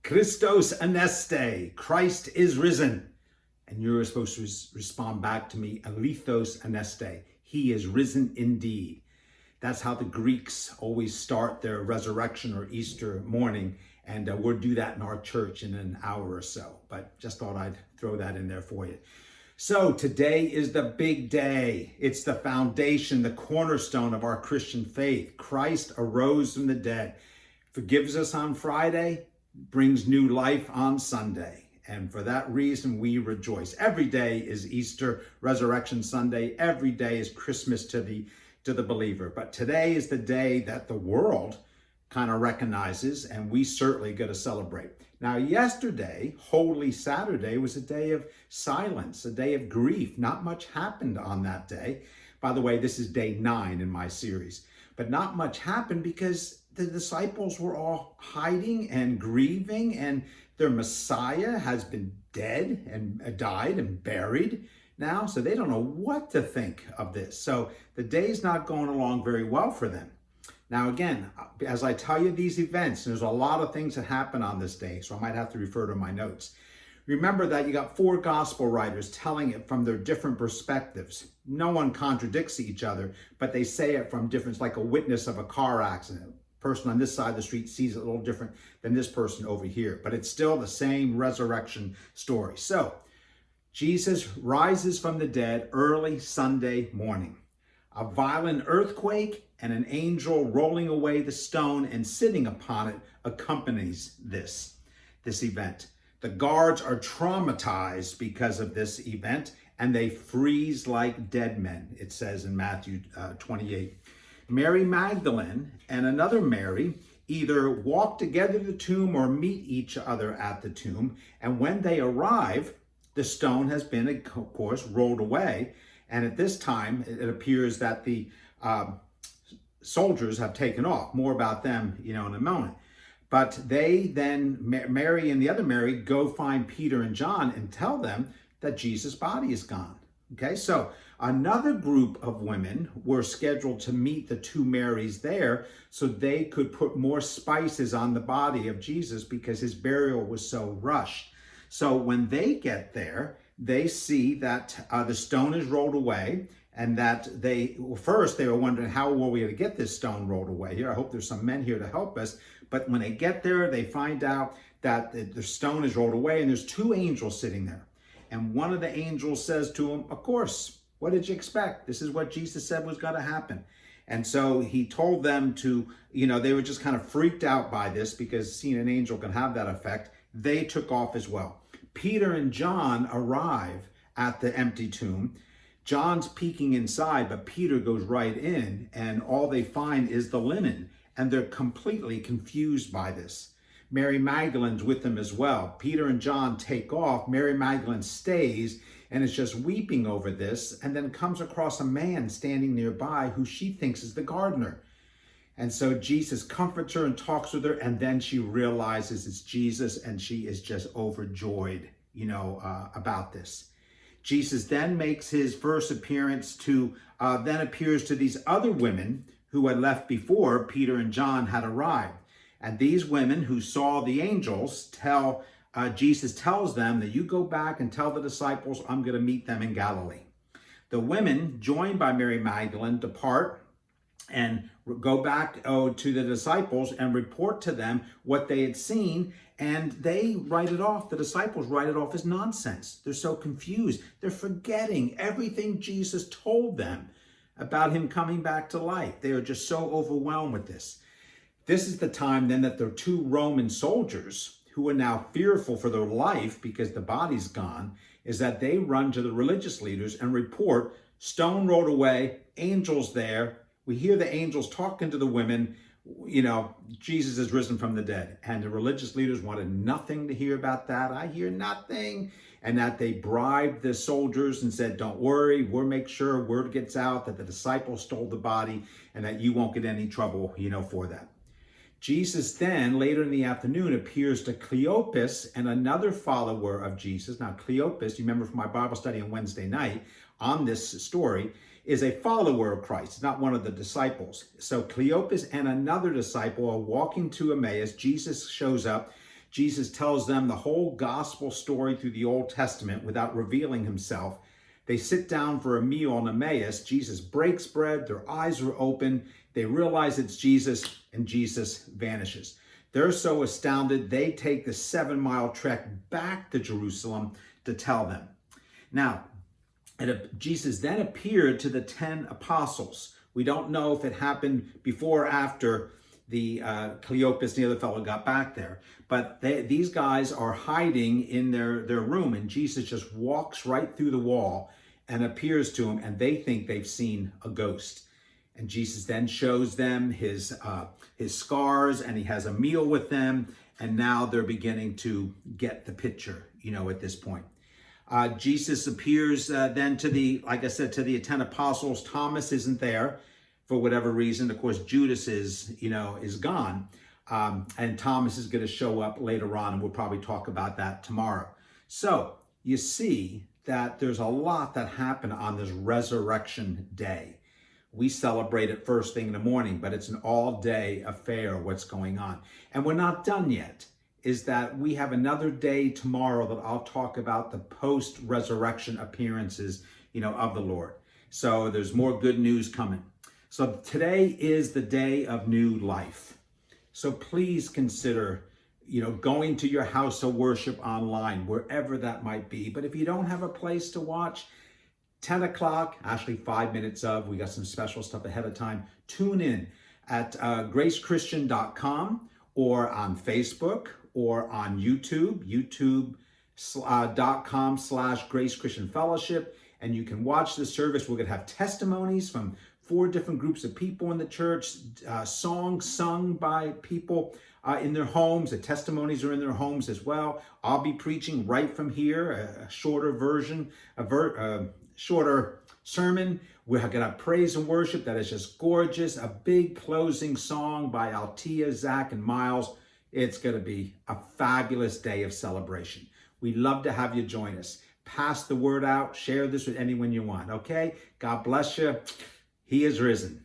Christos aneste, Christ is risen. And you're supposed to respond back to me, alithos aneste, he is risen indeed. That's how the Greeks always start their resurrection or Easter morning. And we'll do that in our church in an hour or so. But just thought I'd throw that in there for you. So today is the big day. It's the foundation, the cornerstone of our Christian faith. Christ arose from the dead, forgives us on Friday, brings new life on Sunday. And for that reason, we rejoice. Every day is Easter, Resurrection Sunday. Every day is Christmas to the believer. But today is the day that the world kind of recognizes, and we certainly get to celebrate. Now, yesterday, Holy Saturday, was a day of silence, a day of grief. Not much happened on that day. By the way, this is day 9 in my series. But not much happened because the disciples were all hiding and grieving, and their Messiah has been dead and died and buried now. So they don't know what to think of this. So the day's not going along very well for them. Now, again, as I tell you these events, there's a lot of things that happen on this day, so I might have to refer to my notes. Remember that you got 4 gospel writers telling it from their different perspectives. No one contradicts each other, but they say it from different, it's like a witness of a car accident. A person on this side of the street sees it a little different than this person over here, but it's still the same resurrection story. So, Jesus rises from the dead early Sunday morning. A violent earthquake and an angel rolling away the stone and sitting upon it accompanies this event. The guards are traumatized because of this event, and they freeze like dead men, it says in Matthew 28. Mary Magdalene and another Mary either walk together to the tomb or meet each other at the tomb, and when they arrive, the stone has been, of course, rolled away. And at this time, it appears that the soldiers have taken off. More about them, in a moment. But they then, Mary and the other Mary, go find Peter and John and tell them that Jesus' body is gone. Okay, so another group of women were scheduled to meet the 2 Marys there so they could put more spices on the body of Jesus because his burial was so rushed. So when they get there, they see that the stone is rolled away, and that first they were wondering, how were we going to get this stone rolled away here? I hope there's some men here to help us. But when they get there, they find out that the stone is rolled away, and there's 2 angels sitting there. And one of the angels says to him, of course, what did you expect? This is what Jesus said was going to happen. And so he told them to, they were just kind of freaked out by this because seeing an angel can have that effect. They took off as well. Peter and John arrive at the empty tomb. John's peeking inside, but Peter goes right in, and all they find is the linen, and they're completely confused by this. Mary Magdalene's with them as well. Peter and John take off. Mary Magdalene stays and is just weeping over this, and then comes across a man standing nearby who she thinks is the gardener. And so Jesus comforts her and talks with her, and then she realizes it's Jesus, and she is just overjoyed, about this. Jesus then makes his first appearance then appears to these other women who had left before Peter and John had arrived. And these women who saw the angels Jesus tells them that you go back and tell the disciples I'm going to meet them in Galilee. The women, joined by Mary Magdalene, depart and go back to the disciples and report to them what they had seen, and they write it off. The disciples write it off as nonsense. They're so confused. They're forgetting everything Jesus told them about him coming back to life. They are just so overwhelmed with this. This is the time then that the 2 Roman soldiers, who are now fearful for their life because the body's gone, is that they run to the religious leaders and report, stone rolled away, angels there. We hear the angels talking to the women, Jesus is risen from the dead. And the religious leaders wanted nothing to hear about that. I hear nothing. And that they bribed the soldiers and said, don't worry, we'll make sure word gets out that the disciples stole the body and that you won't get any trouble, for that. Jesus then, later in the afternoon, appears to Cleopas and another follower of Jesus. Now, Cleopas, you remember from my Bible study on Wednesday night on this story, is a follower of Christ, not one of the disciples. So Cleopas and another disciple are walking to Emmaus. Jesus shows up. Jesus tells them the whole gospel story through the Old Testament without revealing himself. They sit down for a meal on Emmaus. Jesus breaks bread. Their eyes are open. They realize it's Jesus, and Jesus vanishes. They're so astounded, they take the 7-mile trek back to Jerusalem to tell them. Now, Jesus then appeared to the 10 apostles. We don't know if it happened before or after the Cleopas and the other fellow got back there. But these guys are hiding in their room, and Jesus just walks right through the wall and appears to them, and they think they've seen a ghost. And Jesus then shows them his scars, and he has a meal with them, and now they're beginning to get the picture, at this point. Jesus appears then to like I said, to the 10 apostles. Thomas isn't there for whatever reason. Of course, Judas is gone. And Thomas is going to show up later on, and we'll probably talk about that tomorrow. So you see that there's a lot that happened on this resurrection day. We celebrate it first thing in the morning, but it's an all-day affair, what's going on. And we're not done yet. Is that we have another day tomorrow that I'll talk about the post-resurrection appearances, of the Lord. So there's more good news coming. So today is the day of new life. So please consider, going to your house of worship online, wherever that might be. But if you don't have a place to watch, 10 o'clock, actually 5 minutes of, we got some special stuff ahead of time. Tune in at gracechristian.com or on Facebook or on YouTube, youtube.com/Grace Christian Fellowship. And you can watch the service. We're going to have testimonies from 4 different groups of people in the church, songs sung by people in their homes. The testimonies are in their homes as well. I'll be preaching right from here, a shorter version, shorter sermon. We're going to have praise and worship that is just gorgeous. A big closing song by Altia, Zach, and Miles. It's going to be a fabulous day of celebration. We'd love to have you join us. Pass the word out. Share this with anyone you want, okay? God bless you. He is risen.